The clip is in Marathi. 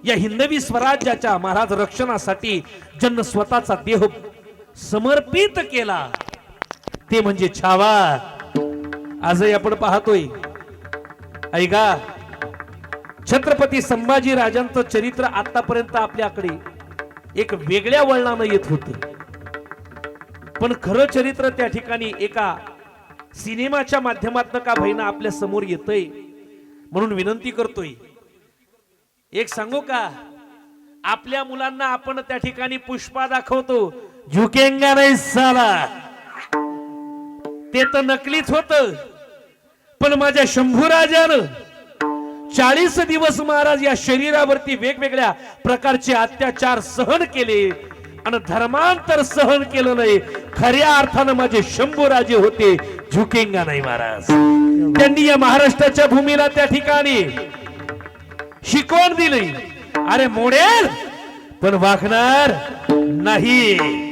या हिंदवी स्वराज्याच्या महाराज रक्षणासाठी ज्यांनी स्वतःचा देह समर्पित केला ते म्हणजे छावा. आजही आपण पाहतोय. ऐका, छत्रपती संभाजी राजांचं चरित्र आतापर्यंत आपल्याकडे एक वेगळ्या वळणानं येत होतं, पण खरं चरित्र त्या ठिकाणी एका सिनेमाच्या माध्यमातून का भैना आपल्या समोर येतंय. म्हणून विनंती करतोय, एक सांगू का, आपल्या मुलांना आपण त्या ठिकाणी पुष्पा दाखवतो, झुकेंगा नाही साला, ते तर नकलीच होत. पण माझ्या शंभूराजानं 40 दिवस महाराज या शरीरावरती वेगवेगळ्या प्रकारचे अत्याचार सहन केले आणि धर्मांतर सहन केलं नाही. खऱ्या अर्थानं माझे शंभूराजे होते, झुकेंगा नाही महाराज. त्यांनी या महाराष्ट्राच्या भूमीला त्या ठिकाणी शिकवण दिली, अरे मोडेल पण वागणार नाही.